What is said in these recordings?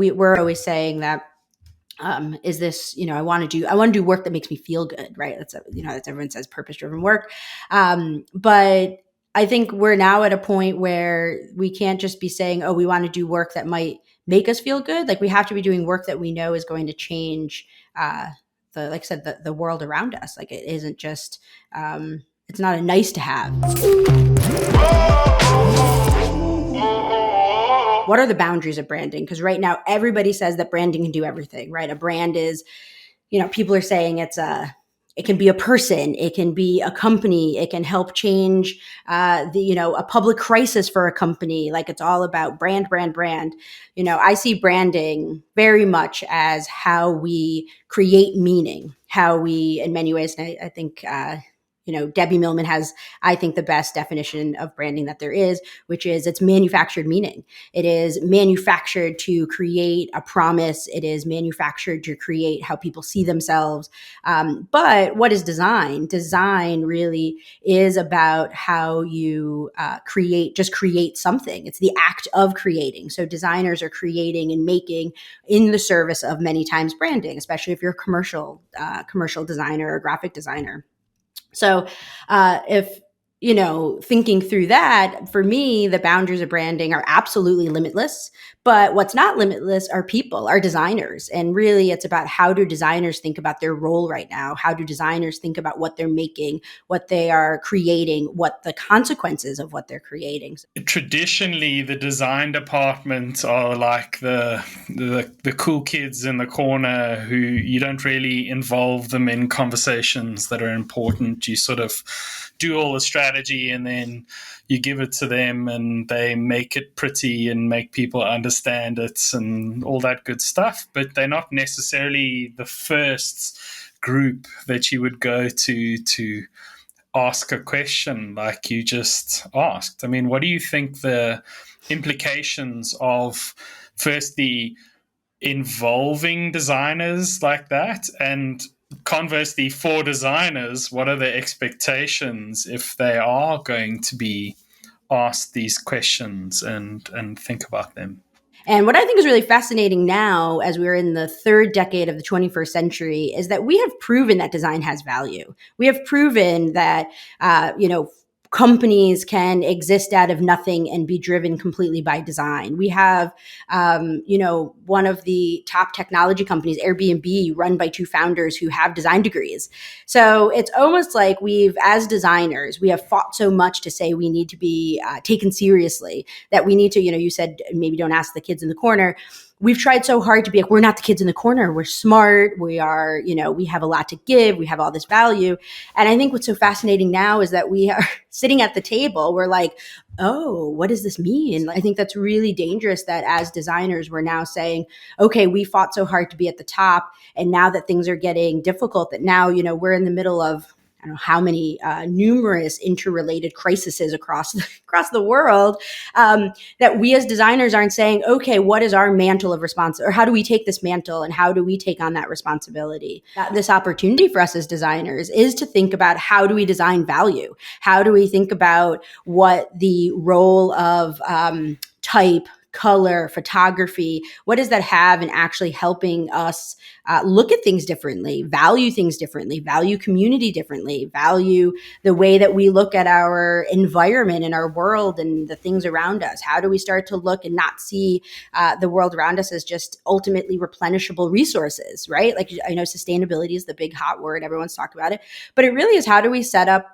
we're always saying that, is this, I want to do work that makes me feel good, right? That's everyone says purpose-driven work. But I think we're now at a point where we can't just be saying, oh, we want to do work that might make us feel good. Like, we have to be doing work that we know is going to change, like I said, the world around us. Like, it isn't just, it's not a nice to have. What are the boundaries of branding? Because right now everybody says that branding can do everything, right? A brand is, people are saying it can be a person, it can be a company, it can help change a public crisis for a company. Like, it's all about brand, brand, brand. I see branding very much as how we create meaning, how we, in many ways, and I think Debbie Millman has, I think, the best definition of branding that there is, which is it's manufactured meaning. It is manufactured to create a promise. It is manufactured to create how people see themselves. But what is design? Design really is about how you create something. It's the act of creating. So designers are creating and making in the service of, many times, branding, especially if you're a commercial designer or graphic designer. So if, thinking through that, for me, the boundaries of branding are absolutely limitless. But what's not limitless are people, are designers. And really, it's about, how do designers think about their role right now? How do designers think about what they're making, what they are creating, what the consequences of what they're creating? Traditionally, the design department are like the cool kids in the corner who you don't really involve them in conversations that are important. You sort of do all the strategy and then you give it to them and they make it pretty and make people understand it and all that good stuff. But they're not necessarily the first group that you would go to ask a question like you just asked. I mean, what do you think the implications of, firstly, involving designers like that, and conversely, for designers, what are the expectations if they are going to be asked these questions and think about them? And what I think is really fascinating now, as we're in the third decade of the 21st century, is that we have proven that design has value. We have proven that, companies can exist out of nothing and be driven completely by design. We have, one of the top technology companies, Airbnb, run by two founders who have design degrees. So it's almost like as designers, we have fought so much to say we need to be taken seriously, that we need to, you said, maybe don't ask the kids in the corner. We've tried so hard to be like, we're not the kids in the corner. We're smart. We are, we have a lot to give. We have all this value. And I think what's so fascinating now is that we are sitting at the table. We're like, oh, what does this mean? I think that's really dangerous, that as designers, we're now saying, okay, we fought so hard to be at the top. And now that things are getting difficult, that now, we're in the middle of, I don't know how many numerous interrelated crises across the world, that we as designers aren't saying, okay, what is our mantle of responsibility, or how do we take this mantle and how do we take on that responsibility? This opportunity for us as designers is to think about, how do we design value? How do we think about what the role of type, color, photography, what does that have in actually helping us look at things differently, value community differently, value the way that we look at our environment and our world and the things around us? How do we start to look and not see the world around us as just ultimately replenishable resources, right? Like, I know sustainability is the big hot word. Everyone's talked about it, but it really is, how do we set up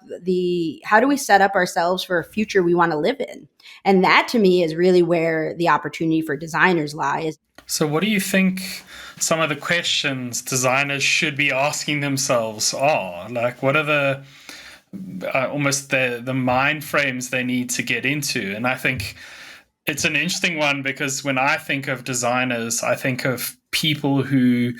ourselves for a future we want to live in? And that, to me, is really where the opportunity for designers lies. So what do you think some of the questions designers should be asking themselves are? Like, what are the almost the mind frames they need to get into? And I think it's an interesting one, because when I think of designers, I think of people who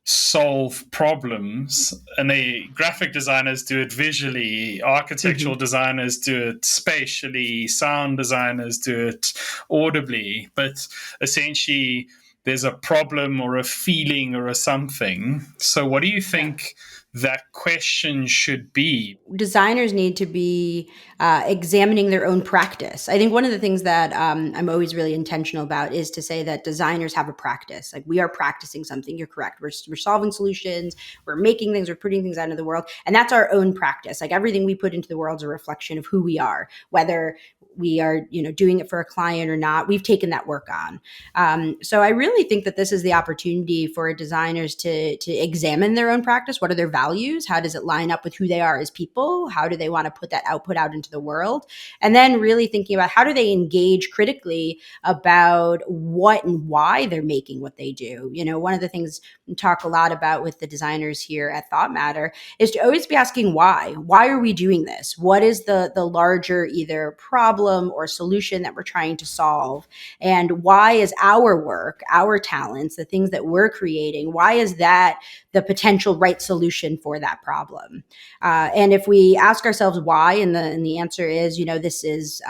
solve problems, and graphic designers do it visually, architectural designers do it spatially, sound designers do it audibly, but essentially there's a problem or a feeling or a something. So what do you think that question should be? Designers need to be examining their own practice. I think one of the things that I'm always really intentional about is to say that designers have a practice. Like, we are practicing something. You're correct. We're solving solutions. We're making things. We're putting things out into the world. And that's our own practice. Like, everything we put into the world is a reflection of who we are, whether we are, doing it for a client or not. We've taken that work on. So I really think that this is the opportunity for designers to examine their own practice. What are their values? How does it line up with who they are as people? How do they want to put that output out into the world? And then really thinking about how do they engage critically about what and why they're making what they do. One of the things we talk a lot about with the designers here at ThoughtMatter is to always be asking why. Why are we doing this? What is the larger either problem or solution that we're trying to solve? And why is our work, our talents, the things that we're creating, why is that the potential right solution for that problem? And if we ask ourselves why, and the answer is, this is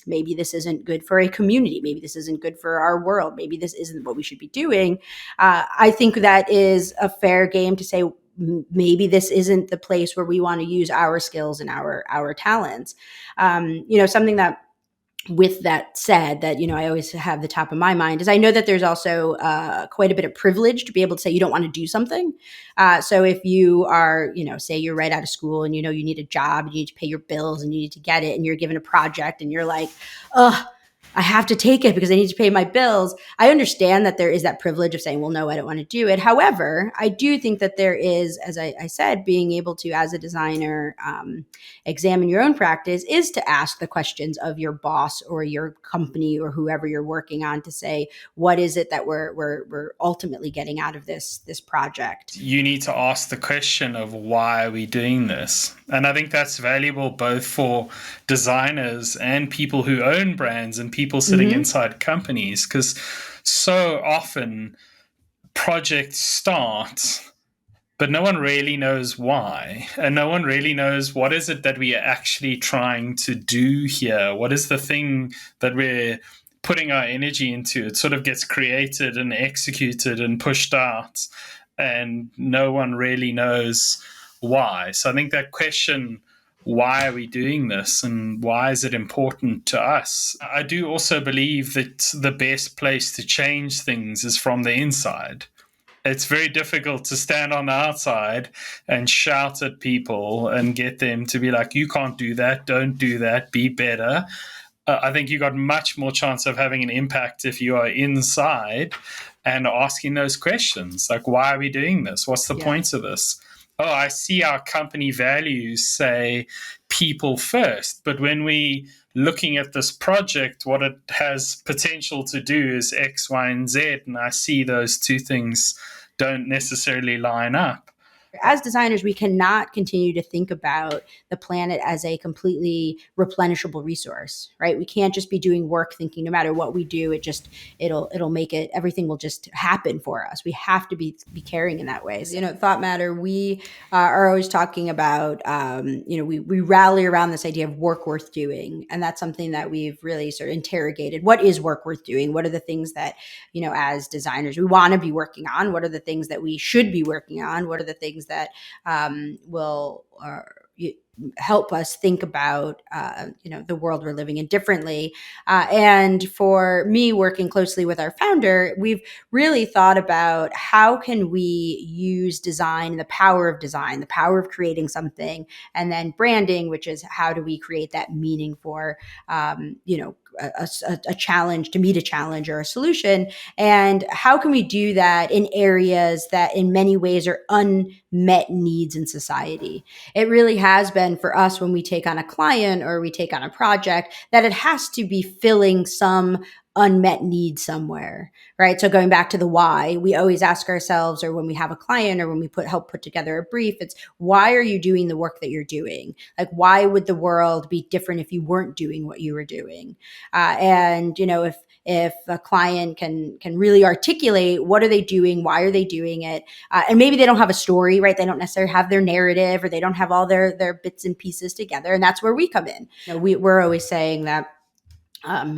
maybe this isn't good for a community. Maybe this isn't good for our world. Maybe this isn't what we should be doing. I think that is a fair game to say, maybe this isn't the place where we want to use our skills and our talents. Something that, with that said, that, I always have the top of my mind is I know that there's also quite a bit of privilege to be able to say you don't want to do something. So if you are, say you're right out of school and you need a job, and you need to pay your bills and you need to get it, and you're given a project and you're like, ugh, I have to take it because I need to pay my bills. I understand that there is that privilege of saying, well, no, I don't want to do it. However, I do think that there is, as I said, being able to, as a designer, examine your own practice is to ask the questions of your boss or your company or whoever you're working on to say, what is it that we're ultimately getting out of this project? You need to ask the question of why are we doing this? And I think that's valuable both for designers and people who own brands and people sitting inside companies, because so often projects start, but no one really knows why. And no one really knows what is it that we are actually trying to do here? What is the thing that we're putting our energy into? It sort of gets created and executed and pushed out, and no one really knows why. So I think that question, why are we doing this and why is it important to us? I do also believe that the best place to change things is from the inside. It's very difficult to stand on the outside and shout at people and get them to be like, you can't do that, don't do that, be better. I think you got much more chance of having an impact if you are inside and asking those questions. Like, why are we doing this? What's the point of this? Oh, I see our company values say people first, but when we looking at this project, what it has potential to do is X, Y, and Z, and I see those two things don't necessarily line up. As designers, we cannot continue to think about the planet as a completely replenishable resource, right? We can't just be doing work thinking no matter what we do, it'll make it, everything will just happen for us. We have to be caring in that way. So, ThoughtMatter, we are always talking about, we rally around this idea of work worth doing. And that's something that we've really sort of interrogated. What is work worth doing? What are the things that, as designers, we want to be working on? What are the things that we should be working on? What are the things that will help us think about the world we're living in differently. And for me, working closely with our founder, we've really thought about how can we use design, the power of creating something, and then branding, which is how do we create that meaning for a challenge, to meet a challenge or a solution, and how can we do that in areas that in many ways are unmet needs in society. It really has been for us, when we take on a client or we take on a project, that it has to be filling some unmet need somewhere, right? So going back to the why, we always ask ourselves, or when we have a client or when we help put together a brief, it's why are you doing the work that you're doing? Like, why would the world be different if you weren't doing what you were doing? And if a client can really articulate what are they doing, why are they doing it, and maybe they don't have a story, right? They don't necessarily have their narrative, or they don't have all their bits and pieces together, and that's where we come in. We're always saying that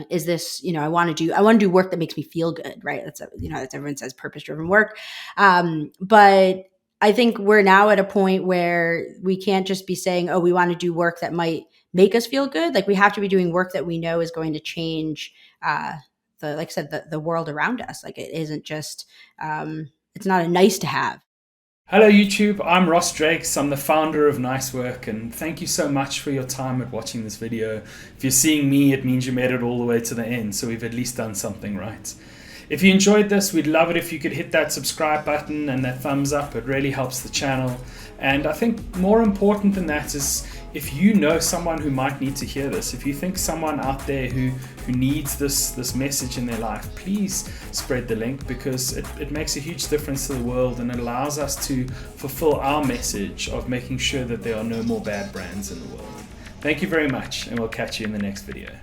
Is this, I want to do work that makes me feel good, right? That's everyone says purpose driven work. But I think we're now at a point where we can't just be saying, oh, we want to do work that might make us feel good. Like, we have to be doing work that we know is going to change, like I said, the world around us. Like, it isn't just, it's not a nice to have. Hello YouTube, I'm Ross Drakes. I'm the founder of Nicework, and thank you so much for your time at watching this video. If you're seeing me, it means you made it all the way to the end, so we've at least done something right. If you enjoyed this, we'd love it if you could hit that subscribe button and that thumbs up. It really helps the channel. And I think more important than that is, if you know someone who might need to hear this, if you think someone out there who needs this message in their life, please spread the link, because it makes a huge difference to the world, and it allows us to fulfill our message of making sure that there are no more bad brands in the world. Thank you very much, and we'll catch you in the next video.